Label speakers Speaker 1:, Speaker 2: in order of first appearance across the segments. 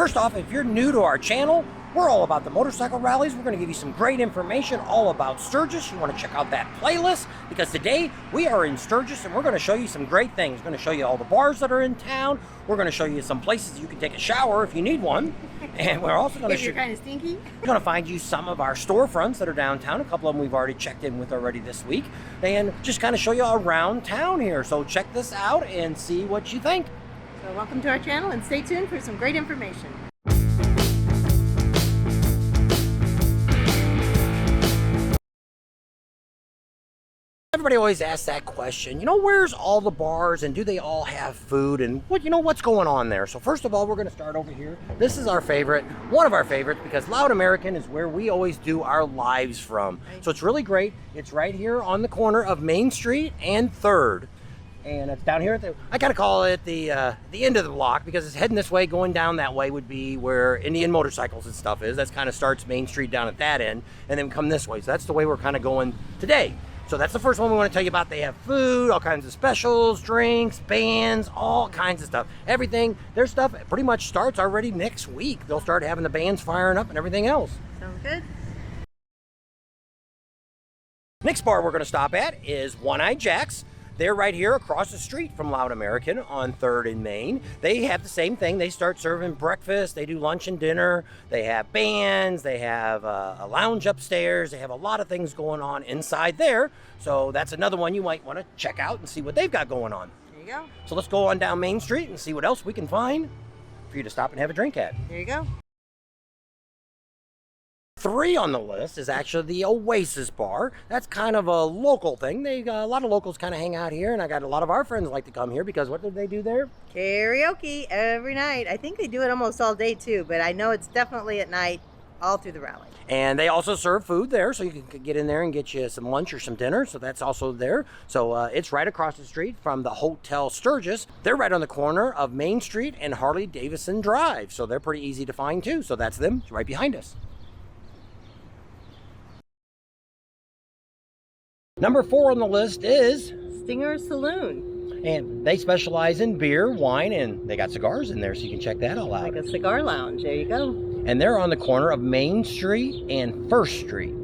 Speaker 1: First off, if you're new to our channel, we're all about the motorcycle rallies. We're going to give you some great information all about Sturgis. You want to check out that playlist because today we are in Sturgis and we're going to show you some great things. We're going to show you all the bars that are in town. We're going to show you some places you can take a shower if you need one. And we're also going to
Speaker 2: if you're kind of stinky.
Speaker 1: We're going to find you some of our storefronts that are downtown. A couple of them we've already checked in with already this week. And just kind of show you around town here. So check this out and see what you think.
Speaker 2: So welcome to our channel and stay tuned for some great information.
Speaker 1: Everybody always asks that question, you know, where's all the bars and do they all have food and what, you know, what's going on there? So first of all, we're going to start over here. This is our favorite, one of our favorites, because Loud American is where we always do our lives from. So it's really great. It's right here on the corner of Main Street and 3rd. And it's down here at the, I kind of call it the end of the block because it's heading this way. Going down that way would be where Indian Motorcycles and stuff is. That's kind of starts Main Street down at that end and then come this way. So that's the way we're kind of going today. So that's the first one we want to tell you about. They have food, all kinds of specials, drinks, bands, all kinds of stuff. Everything, their stuff pretty much starts already next week. They'll start having the bands firing up and everything else.
Speaker 2: Sounds good.
Speaker 1: Next bar we're going to stop at is One-Eyed Jack's. They're right here across the street from Loud American on 3rd and Main. They have the same thing. They start serving breakfast. They do lunch and dinner. They have bands. They have a lounge upstairs. They have a lot of things going on inside there. So that's another one you might want to check out and see what they've got going on.
Speaker 2: There you go.
Speaker 1: So let's go on down Main Street and see what else we can find for you to stop and have a drink at.
Speaker 2: There you go.
Speaker 1: 3 on the list is actually the Oasis Bar. That's kind of a local thing. They a lot of locals kind of hang out here, and I got a lot of our friends like to come here because what do they do there?
Speaker 2: Karaoke every night. I think they do it almost all day too, but I know it's definitely at night all through the rally.
Speaker 1: And they also serve food there, so you can get in there and get you some lunch or some dinner. So that's also there. So it's right across the street from the Hotel Sturgis. They're right on the corner of Main Street and Harley-Davidson Drive. So they're pretty easy to find too. So that's them right behind us. Number 4 on the list is
Speaker 2: Jrs Saloon.
Speaker 1: And they specialize in beer, wine, and they got cigars in there, so you can check that all out.
Speaker 2: Like a cigar lounge. There you go.
Speaker 1: And they're on the corner of Main Street and 1st Street.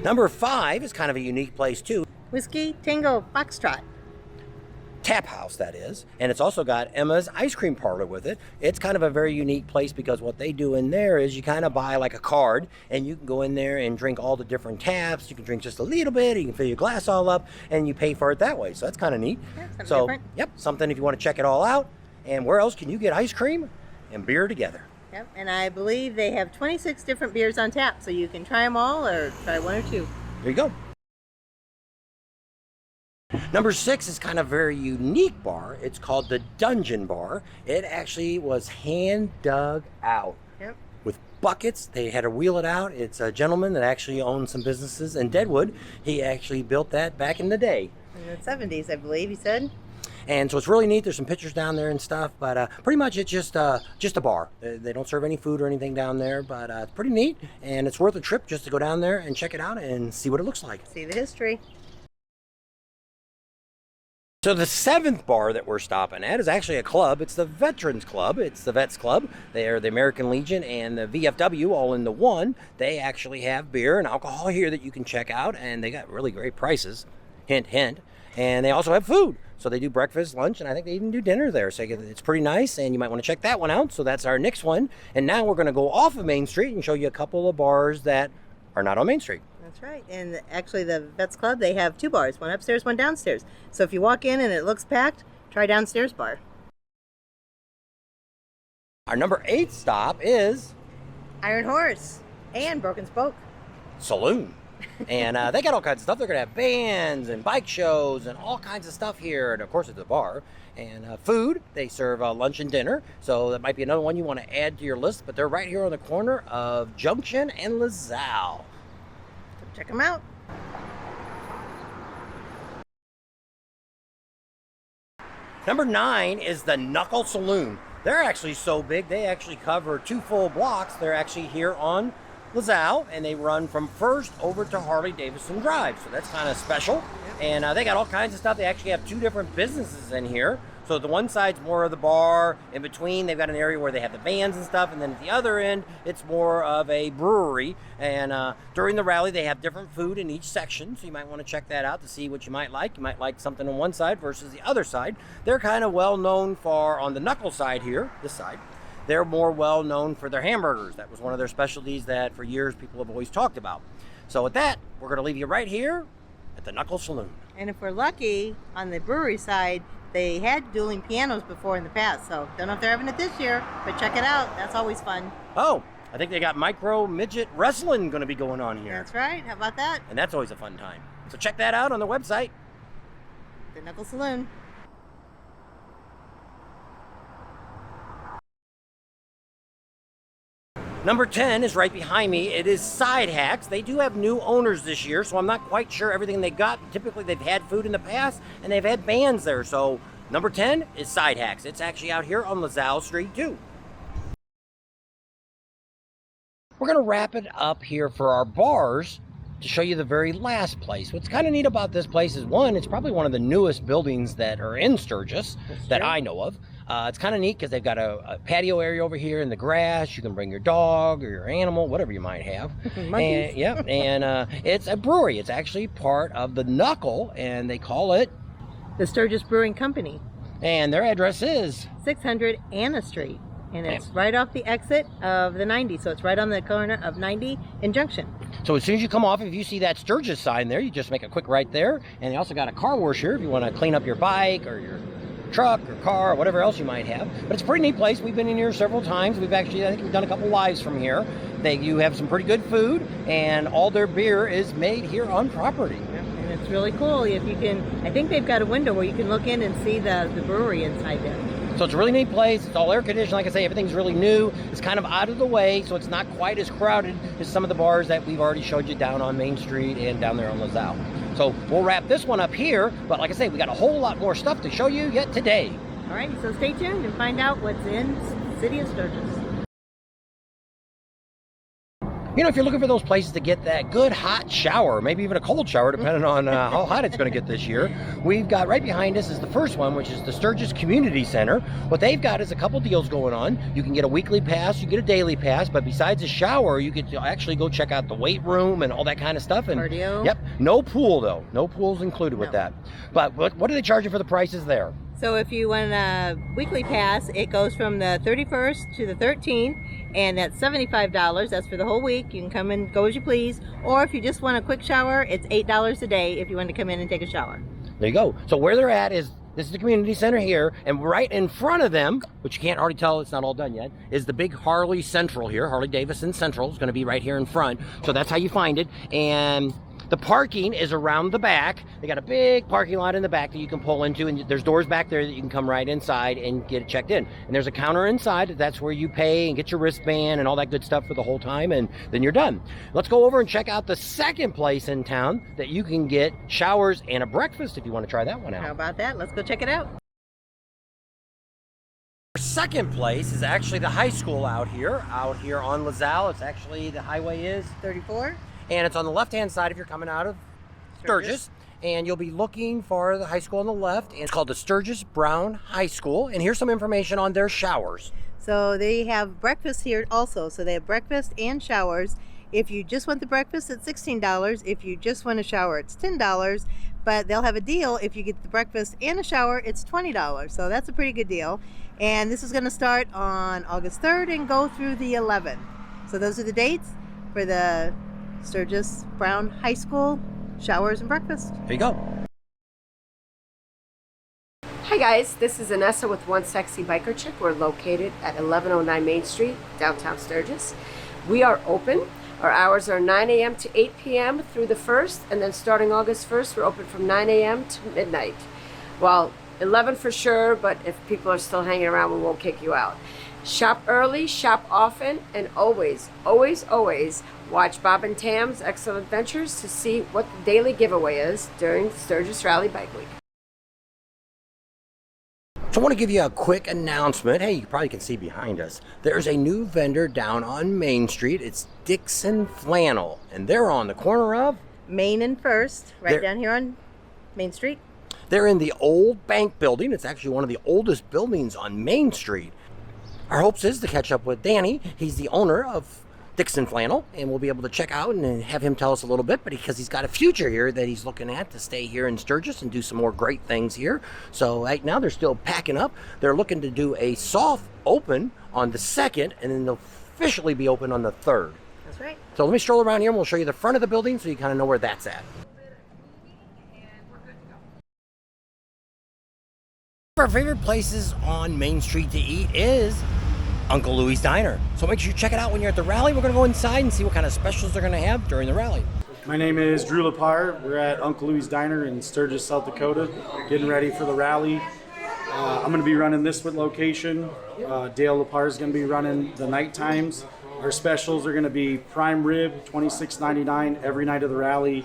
Speaker 1: Number 5 is kind of a unique place too.
Speaker 2: Whiskey Tango Foxtrot.
Speaker 1: Tap house, that is. And it's also got Emma's ice cream parlor with it. It's kind of a very unique place because what they do in there is you kind of buy like a card and you can go in there and drink all the different taps. You can drink just a little bit, you can fill your glass all up and you pay for it that way. So that's kind of neat.
Speaker 2: Yeah,
Speaker 1: so
Speaker 2: different.
Speaker 1: Yep, something if you want to check it all out. And where else can you get ice cream and beer together?
Speaker 2: Yep, and I believe they have 26 different beers on tap, so you can try them all or try 1 or 2.
Speaker 1: There you go. Number 6 is kind of a very unique bar. It's called the Dungeon Bar. It actually was hand dug out.
Speaker 2: Yep.
Speaker 1: With buckets. They had to wheel it out. It's a gentleman that actually owns some businesses in Deadwood. He actually built that back in the day.
Speaker 2: In the 70s, I believe he said.
Speaker 1: And so it's really neat. There's some pictures down there and stuff, but pretty much it's just a bar. They don't serve any food or anything down there, but it's pretty neat, and it's worth a trip just to go down there and check it out and see what it looks like.
Speaker 2: See the history.
Speaker 1: So the 7th bar that we're stopping at is actually a club. It's the Veterans Club. It's the Vets Club. They are the American Legion and the VFW all into one. They actually have beer and alcohol here that you can check out, and they got really great prices. Hint, hint. And they also have food. So they do breakfast, lunch, and I think they even do dinner there. So it's pretty nice, and you might want to check that one out. So that's our next one. And now we're going to go off of Main Street and show you a couple of bars that are not on Main Street.
Speaker 2: That's right. And actually the Vets Club, they have 2 bars, one upstairs, one downstairs. So if you walk in and it looks packed, try downstairs bar.
Speaker 1: Our number 8 stop is
Speaker 2: Iron Horse and Broken Spoke
Speaker 1: Saloon. And they got all kinds of stuff. They're going to have bands and bike shows and all kinds of stuff here. And of course, it's a bar. And food, they serve lunch and dinner. So that might be another one you want to add to your list. But they're right here on the corner of Junction and LaSalle.
Speaker 2: Check them out.
Speaker 1: Number 9 is the Knuckle Saloon. They're actually so big, they actually cover 2 full blocks. They're actually here on LaSalle, and they run from 1st over to Harley-Davidson Drive. So that's kind of special. And they got all kinds of stuff. They actually have 2 different businesses in here. So the one side's more of the bar. In between, they've got an area where they have the vans and stuff. And then at the other end, it's more of a brewery. And during the rally, they have different food in each section. So you might want to check that out to see what you might like. You might like something on one side versus the other side. They're kind of well known for, on the Knuckle side here, this side, they're more well known for their hamburgers. That was one of their specialties that for years people have always talked about. So with that, we're going to leave you right here at the Knuckle Saloon.
Speaker 2: And if we're lucky, on the brewery side, they had dueling pianos before in the past, so don't know if they're having it this year, but check it out. That's always fun.
Speaker 1: Oh, I think they got micro midget wrestling going to be going on here.
Speaker 2: That's right. How about that?
Speaker 1: And that's always a fun time. So check that out on the website.
Speaker 2: The Knuckle Saloon.
Speaker 1: Number 10 is right behind me. It is Side Hacks. They do have new owners this year, so I'm not quite sure everything they got. Typically, they've had food in the past, and they've had bands there. So number 10 is Side Hacks. It's actually out here on LaSalle Street, too. We're going to wrap it up here for our bars to show you the very last place. What's kind of neat about this place is, one, it's probably one of the newest buildings that are in Sturgis that I know of. It's kind of neat because they've got a patio area over here in the grass. You can bring your dog or your animal, whatever you might have. And, yeah, and it's a brewery. It's actually part of the Knuckle, and they call it
Speaker 2: the Sturgis Brewing Company.
Speaker 1: And their address is
Speaker 2: 600 Anna Street. And it's right off the exit of the 90. So it's right on the corner of 90 and Junction.
Speaker 1: So as soon as you come off, if you see that Sturgis sign there, you just make a quick right there. And they also got a car wash here if you want to clean up your bike or your truck or car or whatever else you might have. But it's a pretty neat place. We've been in here several times. We've actually, I think we've done a couple lives from here. You have some pretty good food, and all their beer is made here on property.
Speaker 2: And it's really cool. If you can, I think they've got a window where you can look in and see the brewery inside there.
Speaker 1: So it's a really neat place. It's all air conditioned. Like I say, everything's really new. It's kind of out of the way, so it's not quite as crowded as some of the bars that we've already showed you down on Main Street and down there on LaSalle. So we'll wrap this one up here. But like I say, we got a whole lot more stuff to show you yet today.
Speaker 2: All right, so stay tuned and find out what's in the city of Sturgis.
Speaker 1: You know, if you're looking for those places to get that good hot shower, maybe even a cold shower, depending on how hot it's going to get this year, we've got right behind us is the first one, which is the Sturgis Community Center. What they've got is a couple deals going on. You can get a weekly pass, you get a daily pass, but besides the shower, you could actually go check out the weight room and all that kind of stuff. And
Speaker 2: cardio.
Speaker 1: Yep, no pool though. No pool's included with that. But what are they charging for the prices there?
Speaker 2: So if you want a weekly pass, it goes from the 31st to the 13th, and that's $75. That's for the whole week. You can come and go as you please. Or if you just want a quick shower, it's $8 a day if you want to come in and take a shower.
Speaker 1: There you go. So where they're at is, this is the community center here, and right in front of them, which you can't already tell it's not all done yet, is the big Harley Central here. Harley Davidson Central is going to be right here in front. So that's how you find it. And the parking is around the back. They got a big parking lot in the back that you can pull into, and there's doors back there that you can come right inside and get it checked in. And there's a counter inside. That's where you pay and get your wristband and all that good stuff for the whole time, and then you're done. Let's go over and check out the second place in town that you can get showers and a breakfast if you want to try that one out.
Speaker 2: How about that? Let's go check it out.
Speaker 1: Our second place is actually the high school out here on LaSalle. It's actually, the highway is
Speaker 2: 34.
Speaker 1: And it's on the left-hand side if you're coming out of Sturgis. And you'll be looking for the high school on the left. And it's called the Sturgis Brown High School. And here's some information on their showers.
Speaker 2: So they have breakfast here also. So they have breakfast and showers. If you just want the breakfast, it's $16. If you just want a shower, it's $10. But they'll have a deal. If you get the breakfast and a shower, it's $20. So that's a pretty good deal. And this is going to start on August 3rd and go through the 11th. So those are the dates for the Sturgis Brown High School showers and breakfast.
Speaker 1: There you go.
Speaker 3: Hi guys, this is Anessa with One Sexy Biker Chick. We're located at 1109 Main Street, downtown Sturgis. We are open. Our hours are 9 a.m. to 8 p.m. through the 1st, and then starting August 1st, we're open from 9 a.m. to midnight. Well, 11 for sure, but if people are still hanging around, we won't kick you out. Shop early, shop often, and always, always, always watch Bob and TAM'S Excellent Adventures to see what the daily giveaway is during Sturgis Rally Bike Week.
Speaker 1: So I want to give you a quick announcement. Hey, you probably can see behind us. There's a new vendor down on Main Street. It's Dixxon Flannel, and they're on the corner of
Speaker 2: Main and First, right down here on Main Street.
Speaker 1: They're in the old bank building. It's actually one of the oldest buildings on Main Street. Our hopes is to catch up with Danny. He's the owner of Dixxon Flannel, and we'll be able to check out and have him tell us a little bit, but because he's got a future here that he's looking at to stay here in Sturgis and do some more great things here. So right now they're still packing up. They're looking to do a soft open on the 2nd, and then they'll officially be open on the 3rd.
Speaker 2: That's right.
Speaker 1: So let me stroll around here and we'll show you the front of the building so you kind of know where that's at. One of our favorite places on Main Street to eat is Uncle Louie's Diner. So make sure you check it out when you're at the rally. We're going to go inside and see what kind of specials they're going to have during the rally.
Speaker 4: My name is Drew Lepar. We're at Uncle Louie's Diner in Sturgis, South Dakota, getting ready for the rally. I'm going to be running this location. Dale Lepar is going to be running the night times. Our specials are going to be prime rib, $26.99 every night of the rally.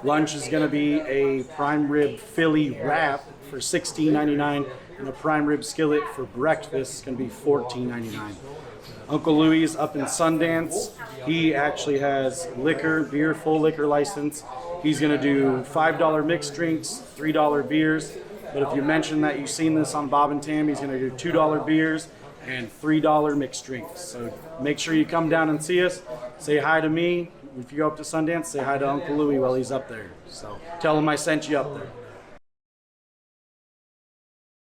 Speaker 4: Lunch is going to be a prime rib Philly wrap for $16.99, and a prime rib skillet for breakfast is going to be $14.99. Uncle Louie's up in Sundance. He actually has liquor, beer, full liquor license. He's going to do $5 mixed drinks, $3 beers. But if you mention that you've seen this on Bob and Tam, he's going to do $2 beers and $3 mixed drinks. So make sure you come down and see us. Say hi to me. If you go up to Sundance, say hi to Uncle Louie while he's up there. So tell him I sent you up there.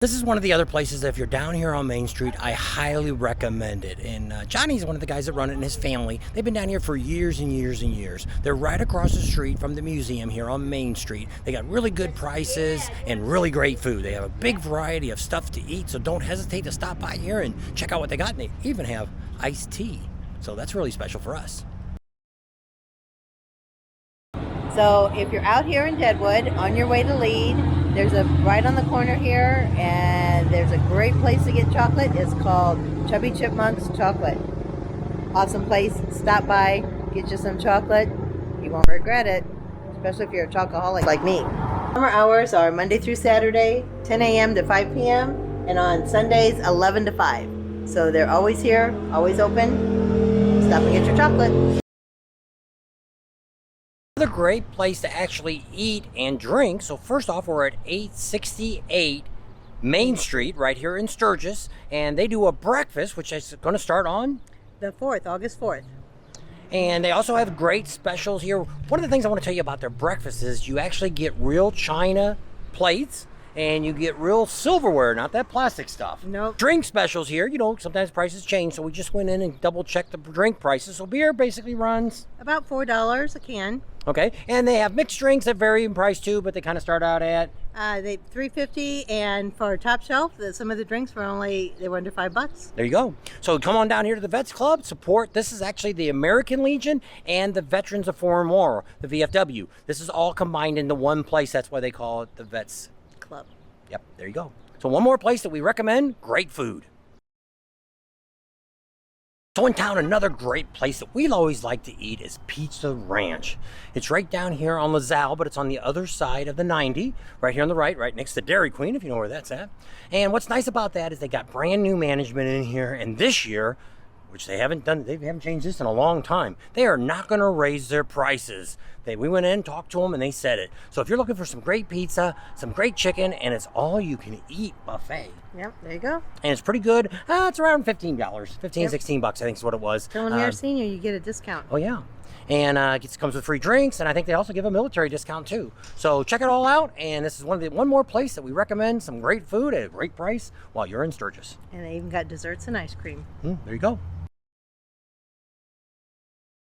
Speaker 1: This is one of the other places that if you're down here on Main Street, I highly recommend it. And Johnny's one of the guys that run it and his family. They've been down here for years and years and years. They're right across the street from the museum here on Main Street. They got really good prices and really great food. They have a big variety of stuff to eat, so don't hesitate to stop by here and check out what they got. And they even have iced tea. So that's really special for us.
Speaker 2: So if you're out here in Deadwood on your way to Lead, there's a right on the corner here, and there's a great place to get chocolate. It's called Chubby Chipmunks Chocolate. Awesome place. Stop by, get you some chocolate. You won't regret it, especially if you're a chocoholic like me. Summer hours are Monday through Saturday, 10 a.m. to 5 p.m., and on Sundays, 11 to 5. So they're always here, always open. Stop and get your chocolate.
Speaker 1: Another great place to actually eat and drink. So first off, we're at 868 Main Street right here in Sturgis, and they do a breakfast which is going to start on
Speaker 2: The 4th, August 4th.
Speaker 1: And they also have great specials here. One of the things I want to tell you about their breakfast is you actually get real china plates and you get real silverware, not that plastic stuff.
Speaker 2: Nope.
Speaker 1: Drink specials here, you know, sometimes prices change, so we just went in and double checked the drink prices. So beer basically runs
Speaker 2: About $4 a can.
Speaker 1: okay, and they have mixed drinks that vary in price too, but they kind of start out at
Speaker 2: They $3.50, and for top shelf, some of the drinks were they were under $5.
Speaker 1: there you go. So come on down here to the Vets Club, support. This is actually the American Legion and the Veterans of Foreign War, the VFW. This is all combined into one place. That's why they call it the Vets
Speaker 2: Club.
Speaker 1: Yep, there you go. So one more place that we recommend, great food. So in town, another great place that we'd always like to eat is Pizza Ranch. It's right down here on LaSalle, but it's on the other side of the 90, right here on the right next to Dairy Queen, if you know where that's at. And what's nice about that is they got brand new management in here, and this year, which they haven't changed this in a long time, they are not going to raise their prices. We went in, talked to them, and they said it. So if you're looking for some great pizza, some great chicken, and it's all you can eat buffet.
Speaker 2: Yep, there you go.
Speaker 1: And it's pretty good. It's around $15, $16 I think is what it was.
Speaker 2: So when you're a senior, you get a discount.
Speaker 1: Oh yeah. And it comes with free drinks, and I think they also give a military discount too. So check it all out, and this is one more place that we recommend some great food at a great price while you're in Sturgis.
Speaker 2: And they even got desserts and ice cream.
Speaker 1: There you go.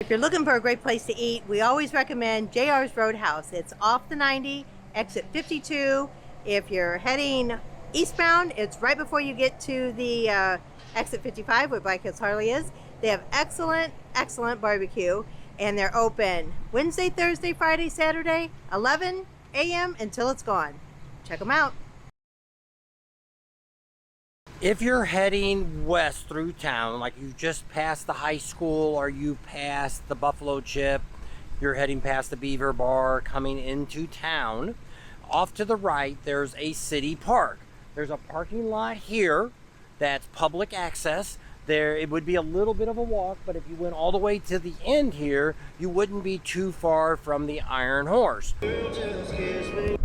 Speaker 2: If you're looking for a great place to eat, we always recommend Jrs Roadhouse. It's off the 90, exit 52. If you're heading eastbound, it's right before you get to the exit 55 where Black Hills Harley is. They have excellent barbecue, and they're open Wednesday, Thursday, Friday, Saturday, 11 a.m. until it's gone. Check them out.
Speaker 1: If you're heading west through town, like you just passed the high school or you passed the Buffalo Chip, you're heading past the Beaver Bar, coming into town, off to the right, there's a city park. There's a parking lot here that's public access. It would be a little bit of a walk, but if you went all the way to the end here, you wouldn't be too far from the Iron Horse. If you're looking for a great place to eat, we always recommend Jrs Roadhouse. It's off the 90, right here on the 90. So one more place that we recommend some great food at a great price while you're in Sturgis. And this is one of the one more place that we recommend some great food at a great price while you're in Sturgis.
Speaker 2: And they even got desserts and ice cream.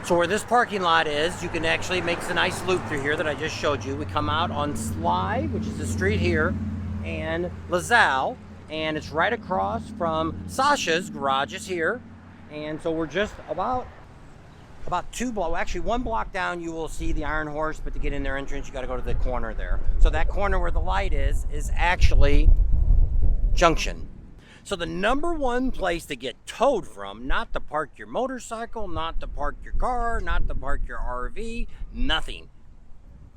Speaker 1: So where this parking lot is, you can actually make a nice loop through here that I just showed you. We come out on Sly, which is the street here, and LaSalle, and it's right across from Sasha's garage is here. And so we're just about 2 blocks, actually 1 block down, you will see the Iron Horse, but to get in their entrance, you got to go to the corner there. So that corner where the light is actually Junction. So the number one place to get towed from, not to park your motorcycle, not to park your car, not to park your RV, nothing,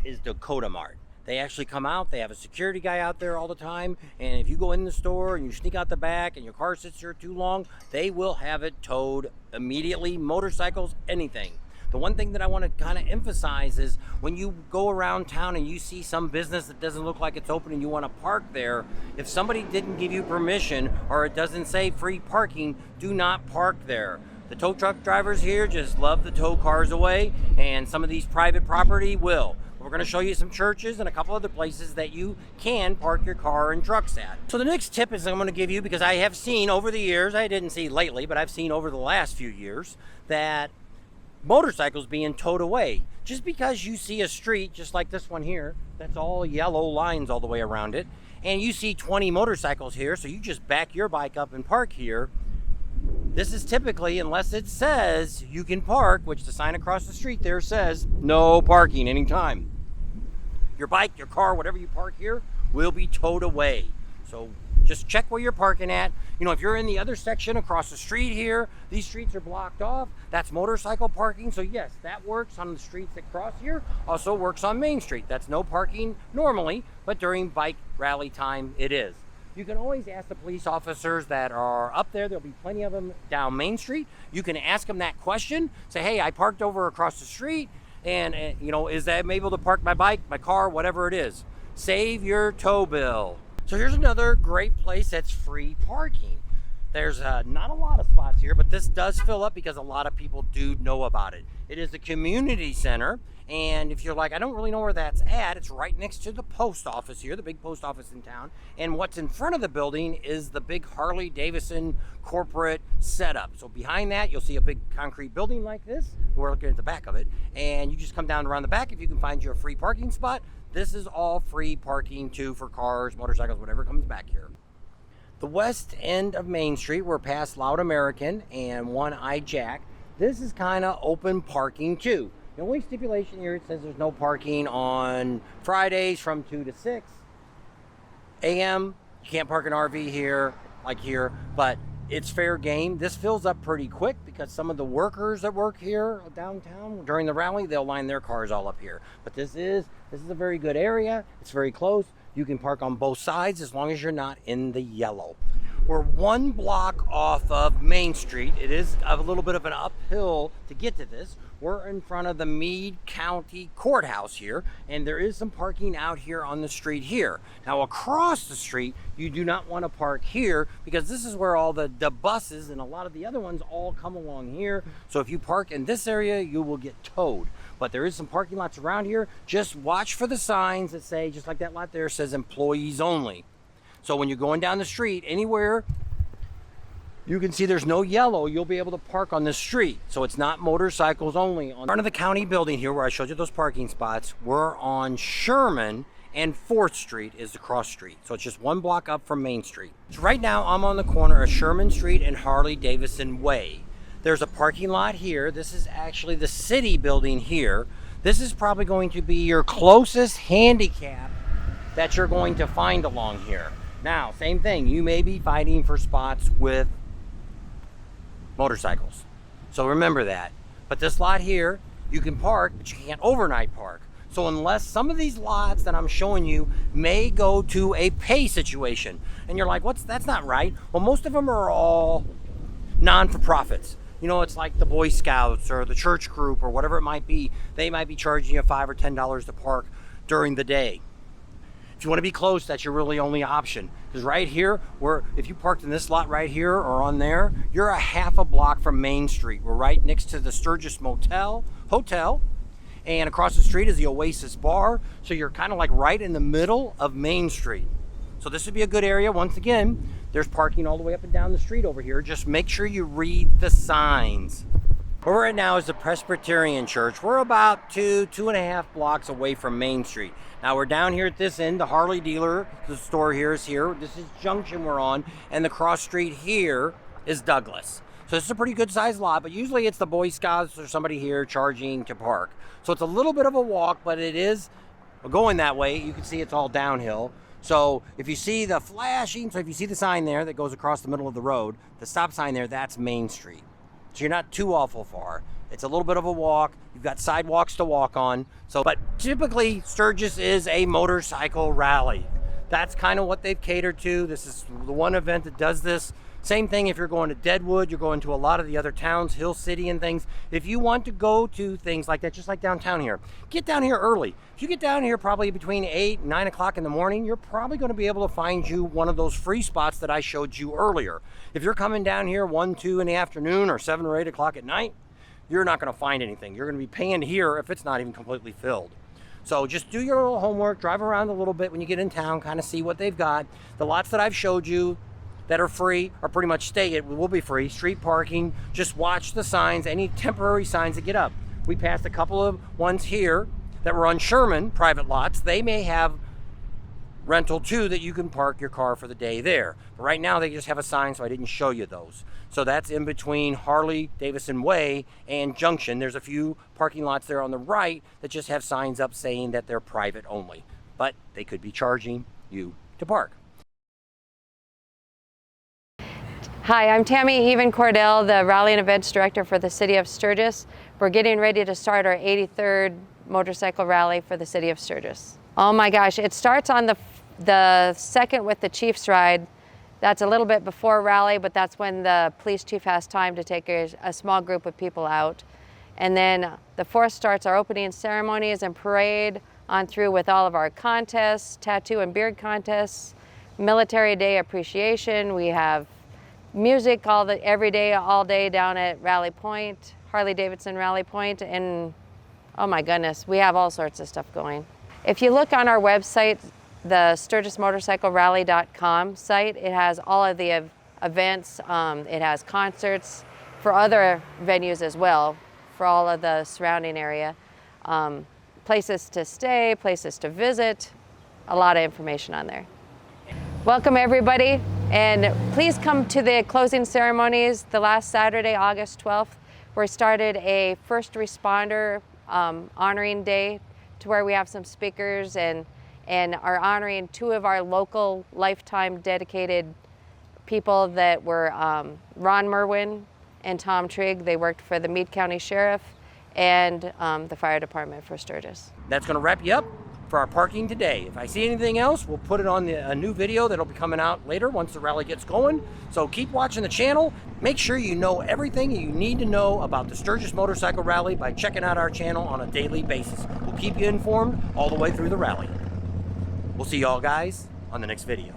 Speaker 1: is Dakota Mart. They actually come out, they have a security guy out there all the time, and if you go in the store and you sneak out the back and your car sits here too long, they will have it towed immediately, motorcycles, anything. The one thing that I want to kind of emphasize is when you go around town and you see some business that doesn't look like it's open and you want to park there, if somebody didn't give you permission or it doesn't say free parking, do not park there. The tow truck drivers here just love to tow cars away, and some of these private property will. We're going to show you some churches and a couple other places that you can park your car and trucks at. So the next tip is I'm going to give you, because I have seen over the years, I didn't see lately, but I've seen over the last few years, that motorcycles being towed away. Just because you see a street just like this one here that's all yellow lines all the way around it, and you see 20 motorcycles here, so you just back your bike up and park here, this is typically, unless it says you can park, which the sign across the street there says no parking anytime, your bike, your car, whatever you park here will be towed away. So just check where you're parking at. You know, if you're in the other section across the street here, these streets are blocked off. That's motorcycle parking. So yes, that works on the streets that cross here. Also works on Main Street. That's no parking normally, but during bike rally time, it is. You can always ask the police officers that are up there. There'll be plenty of them down Main Street. You can ask them that question. Say, hey, I parked over across the street, and you know, is that able to park my bike, my car, whatever it is? Save your tow bill. So here's another great place that's free parking. There's not a lot of spots here, but this does fill up because a lot of people do know about it. It is the community center, and if you're like, I don't really know where that's at, it's right next to the post office here, the big post office in town. And what's in front of the building is the big Harley Davidson corporate setup. So behind that, you'll see a big concrete building like this. We're looking at the back of it, and you just come down around the back if you can find you a free parking spot. This is all free parking too for cars, motorcycles, whatever comes back here. The west end of Main Street, we're past Loud American and One Eye Jack. This is kind of open parking too. The only stipulation here, it says there's no parking on Fridays from 2 to 6 a.m. You can't park an RV here, like here, but it's fair game. This fills up pretty quick because some of the workers that work here downtown during the rally, they'll line their cars all up here. But this is a very good area. It's very close. You can park on both sides as long as you're not in the yellow. We're 1 block off of Main Street. It is a little bit of an uphill to get to this. We're in front of the Meade County Courthouse here, and there is some parking out here on the street here. Now across the street, you do not want to park here because this is where all the buses and a lot of the other ones all come along here. So if you park in this area, you will get towed. But there is some parking lots around here. Just watch for the signs that say, just like that lot there says employees only. So when you're going down the street, anywhere you can see there's no yellow, you'll be able to park on the street. So it's not motorcycles only. On front of the county building here where I showed you those parking spots, we're on Sherman and 4th Street is the cross street. So it's just 1 block up from Main Street. So right now I'm on the corner of Sherman Street and Harley Davidson Way. There's a parking lot here. This is actually the city building here. This is probably going to be your closest handicap that you're going to find along here. Now, same thing, you may be fighting for spots with motorcycles. So remember that. But this lot here, you can park, but you can't overnight park. So unless some of these lots that I'm showing you may go to a pay situation, and you're like, that's not right. Well, most of them are all non-for-profits. You know, it's like the Boy Scouts or the church group or whatever it might be. They might be charging you $5 or $10 to park during the day. If you want to be close, that's your really only option. Because right here, if you parked in this lot right here or on there, you're a half a block from Main Street. We're right next to the Sturgis Hotel, and across the street is the Oasis Bar. So you're kind of like right in the middle of Main Street. So this would be a good area. Once again, there's parking all the way up and down the street over here. Just make sure you read the signs. Where we're at now is the Presbyterian Church. We're about two and a half blocks away from Main Street. Now we're down here at this end. The Harley dealer, the store here is here. This is Junction we're on, and the cross street here is Douglas. So this is a pretty good sized lot, but usually it's the Boy Scouts or somebody here charging to park. So it's a little bit of a walk, but it is going that way. You can see it's all downhill. So if you see the flashing, so if you see the sign there that goes across the middle of the road, the stop sign there, that's Main Street. So you're not too awful far. It's a little bit of a walk. You've got sidewalks to walk on. So, but typically Sturgis is a motorcycle rally. That's kind of what they've catered to. This is the one event that does this. Same thing if you're going to Deadwood, you're going to a lot of the other towns, Hill City and things. If you want to go to things like that, just like downtown here, get down here early. If you get down here probably between 8 and 9 o'clock in the morning, you're probably going to be able to find you one of those free spots that I showed you earlier. If you're coming down here 1, 2 in the afternoon or 7 or 8 o'clock at night, you're not going to find anything. You're going to be paying here if it's not even completely filled. So just do your little homework, drive around a little bit when you get in town, kind of see what they've got. The lots that I've showed you that are free are pretty much it will be free. Street parking, just watch the signs, any temporary signs that get up. We passed a couple of ones here that were on Sherman, private lots. They may have rental too that you can park your car for the day there. But right now they just have a sign, so I didn't show you those. So that's in between Harley Davidson Way and Junction. There's a few parking lots there on the right that just have signs up saying that they're private only, but they could be charging you to park.
Speaker 5: Hi, I'm Tammy Cordell, the Rally and Events Director for the City of Sturgis. We're getting ready to start our 83rd motorcycle rally for the City of Sturgis. Oh my gosh, it starts on the second with the Chief's ride. That's a little bit before rally, but that's when the police chief has time to take a small group of people out. And then the 4th starts our opening ceremonies and parade on through with all of our contests, tattoo and beard contests, Military Day appreciation. We have music every day, all day down at Rally Point, Harley Davidson Rally Point, and oh my goodness, we have all sorts of stuff going. If you look on our website, the SturgisMotorcycleRally.com site, it has all of the events. It has concerts for other venues as well, for all of the surrounding area. Places to stay, places to visit, a lot of information on there. Welcome everybody, and please come to the closing ceremonies the last Saturday, August 12th. We started a first responder honoring day to where we have some speakers and are honoring 2 of our local lifetime dedicated people that were Ron Merwin and Tom Trigg. They worked for the Meade County Sheriff and the fire department for Sturgis.
Speaker 1: That's going to wrap you up for our parking today. If I see anything else, we'll put it on a new video that'll be coming out later once the rally gets going. So keep watching the channel. Make sure you know everything you need to know about the Sturgis Motorcycle Rally by checking out our channel on a daily basis. We'll keep you informed all the way through the rally. We'll see y'all guys on the next video.